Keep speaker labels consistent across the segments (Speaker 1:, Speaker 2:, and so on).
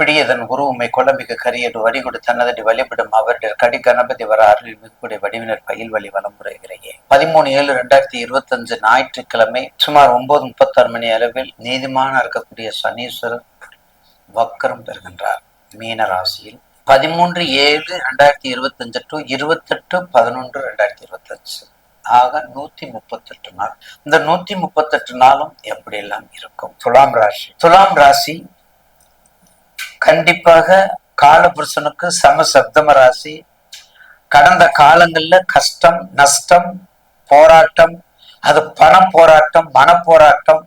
Speaker 1: பிடியதன் குரு உம்மை கொலமிகு கரியடு வடிகொடு தன்னதடி வழிபடும் அவருடைய கடி கணபதி வர அருளில் மிகக்கூடிய வடிவினர் பயில் வழி வலமுறைகிறையே 13/7/2025 ஞாயிற்றுக்கிழமை சுமார் 9:36 மணி அளவில் நீதிமான இருக்கக்கூடிய சனீஸ்வரர் வக்கரம் பெறுகின்றார் மீன ராசியில் 13/7/2025 to 28/11/2025 ஆக 138 நாள். இந்த 138 நாளும் எப்படி எல்லாம் இருக்கும்? துலாம் ராசி கண்டிப்பாக காலபுருஷனுக்கு சமசப்தம ராசி. கடந்த காலங்கள்ல கஷ்டம், நஷ்டம், போராட்டம், அது பண போராட்டம், மன போராட்டம்,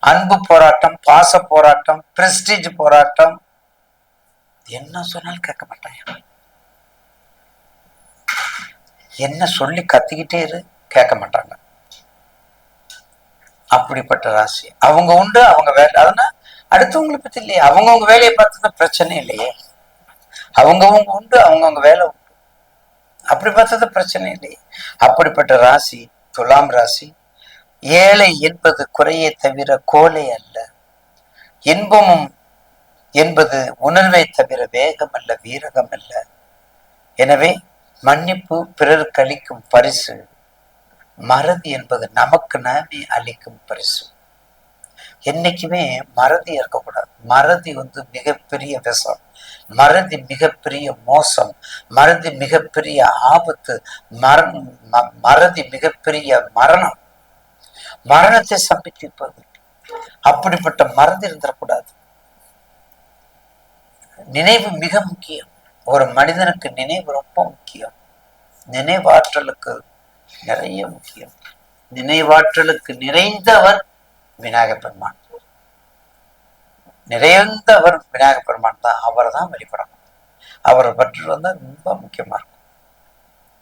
Speaker 1: அன்பு போராட்டம், பாச போராட்டம், பிரஸ்டீஜ் போராட்டம், என்ன சொன்னாலும் கேட்க மாட்டாங்க. என்ன சொல்லி கத்திக்கிட்டே இரு, கேட்க மாட்டாங்க. அப்படிப்பட்ட ராசி. அவங்க உண்டு, அவங்க வேலை. அதனால அடுத்தவங்களை பத்தி இல்லையே, அவங்கவுங்க வேலையை பார்த்தா பிரச்சனை இல்லையே. அவங்கவுங்க உண்டு, அவங்கவுங்க வேலை உண்டு, அப்படி பார்த்தது பிரச்சனை இல்லையே. அப்படிப்பட்ட ராசி துலாம் ராசி. ஏழை என்பது குறையே தவிர கோலை அல்ல. இன்பமும் என்பது உணர்வை தவிர வேகம் அல்ல, வீரகம் அல்ல. எனவே மன்னிப்பு பிறருக்கு அளிக்கும் பரிசு, மறதி என்பது நமக்கு நாமே அளிக்கும் பரிசு. என்னைக்குமே மறதி இருக்கக்கூடாது. மறதி மிகப்பெரிய விஷம், மறதி மிகப்பெரிய மோசம், மறதி மிகப்பெரிய ஆபத்து, மறதி மிகப்பெரிய மரணம், மரணத்தை சம்பித்திருப்பது. அப்படிப்பட்ட மறதி இருந்துடக்கூடாது. நினைவு மிக முக்கியம். ஒரு மனிதனுக்கு நினைவு ரொம்ப முக்கியம். நினைவாற்றலுக்கு நிறைய முக்கியம். நினைவாற்றலுக்கு நிறைந்தவர் விநாயகப் பெருமான். நிறைந்தவர் விநாயகப் பெருமான் தான். அவரை தான் வழிபடணும். அவரை பற்றி வந்தால் ரொம்ப முக்கியமா இருக்கும்.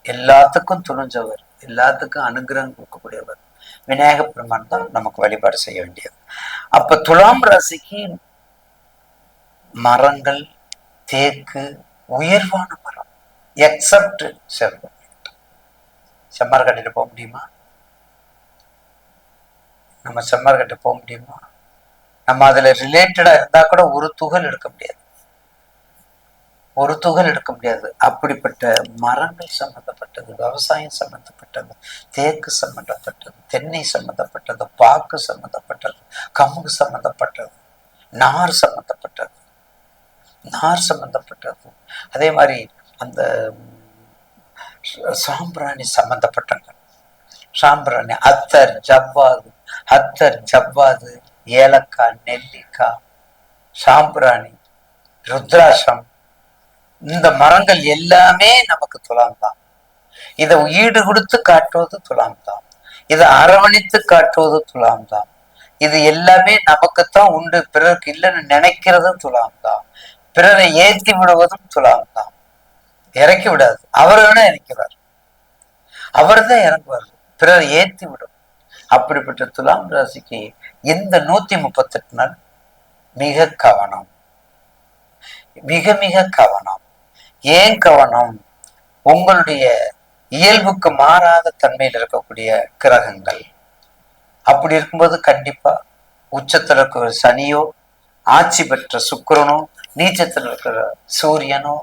Speaker 1: எல்லாத்துக்கும் துணிஞ்சவர், எல்லாத்துக்கும் அனுகிரகம் கொடுக்கக்கூடியவர் விநாயகப் பெருமான் தான் நமக்கு வழிபாடு செய்ய வேண்டியது. அப்ப துலாம் ராசிக்கு மரங்கள் தேக்கு உயர்வான மரம், எக்ஸப்ட் செல்வம். செம்மரக்கட்டையில போக முடியுமா? நம்ம செம்மரக்கட்டை போக முடியுமா? நம்ம அதுல ரிலேட்டடா இருந்தா கூட ஒரு துகள் எடுக்க முடியாது, ஒரு துகள் எடுக்க முடியாது. அப்படிப்பட்ட மரங்கள் சம்பந்தப்பட்டது, விவசாயம் சம்பந்தப்பட்டது, தேக்கு சம்பந்தப்பட்டது, தென்னை சம்பந்தப்பட்டது, பாக்கு சம்பந்தப்பட்டது, கமுகு சம்பந்தப்பட்டது, நார் சம்பந்தப்பட்டது, நார் சம்பந்தப்பட்டது. அதே மாதிரி அந்த சாம்பிராணி சம்பந்தப்பட்டது. சாம்பிராணி, அத்தர், ஜவ்வாது, ஏலக்காய், நெல்லிக்காய், சாம்பிராணி, ருத்ராட்சம், இந்த மரங்கள் எல்லாமே நமக்கு துலாம் தான். இதை ஈடு கொடுத்து காட்டுவது துலாம் தான். இதை அரவணைத்து காட்டுவது துலாம் தான். இது எல்லாமே நமக்குத்தான் உண்டு, பிறருக்கு இல்லைன்னு நினைக்கிறதும் துலாம் தான். பிறரை ஏற்றி விடுவதும் துலாம் தான். இறக்கி விடாது. அவர் வேணா இறக்கிறார், அவர் தான் இறங்குவார், பிறரை ஏற்றி விடும். அப்படிப்பட்ட துலாம் ராசிக்கு இந்த 138 நாள் மிக கவனம், மிக மிக கவனம். ஏன் கவனம்? உங்களுடைய இயல்புக்கு மாறாத தன்மையில் இருக்கக்கூடிய கிரகங்கள். அப்படி இருக்கும்போது கண்டிப்பா உச்சத்தில் இருக்கிற சனியோ, ஆட்சி பெற்ற சுக்கிரனோ, நீச்சத்தில் இருக்கிற சூரியனோ,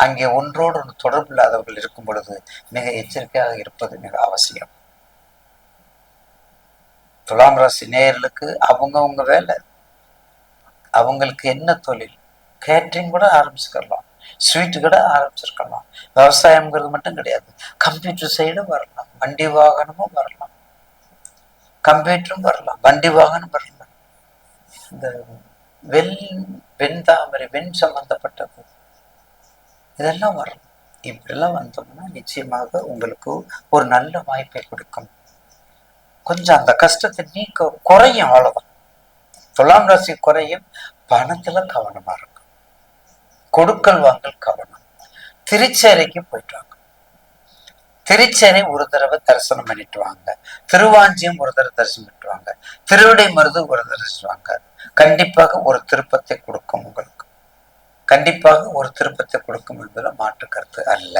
Speaker 1: அங்கே ஒன்றோடு ஒன்று தொடர்பு இல்லாதவர்கள் இருக்கும் பொழுது மிக எச்சரிக்கையாக இருப்பது மிக அவசியம். துலாம் ராசி நேயர்களுக்கு அவங்கவுங்க வேலை, அவங்களுக்கு என்ன தொழில், கேட்டரிங் கூட ஆரம்பிச்சுக்கலாம், ஸ்வீட்டு கூட ஆரம்பிச்சிருக்கலாம். விவசாயம்ங்கிறது மட்டும் கிடையாது, கம்ப்யூட்டர் சைடும் வரலாம், வண்டி வாகனமும் வரலாம், கம்ப்யூட்டரும் வரலாம், வண்டி வாகனம் வரலாம். இந்த வெண்தாமரை, வெண் சம்பந்தப்பட்டது, இதெல்லாம் வரலாம். இப்படிலாம் வந்தோம்னா நிச்சயமாக உங்களுக்கு ஒரு நல்ல வாய்ப்பை கொடுக்கும். கொஞ்சம் அந்த கஷ்டத்தை நீக்க குறையும், அவ்வளவுதான். துலாம் ராசி குறையும். பணத்துல கவனமா இருக்கும், கொடுக்கல் வாங்கல் கவனம். திருச்சேரைக்கு போயிட்டு வாங்க, திருச்சேரை ஒரு தடவை தரிசனம் பண்ணிட்டு வாங்க, திருவாஞ்சியம் ஒரு தடவை தரிசனம் பண்ணிட்டு வாங்க, திருவிடை மருது ஒரு தரிசனம் வாங்க. கண்டிப்பாக ஒரு திருப்பத்தை கொடுக்கும், உங்களுக்கு கண்டிப்பாக ஒரு திருப்பத்தை கொடுக்கும் என்பதில் மாற்று கருத்து அல்ல.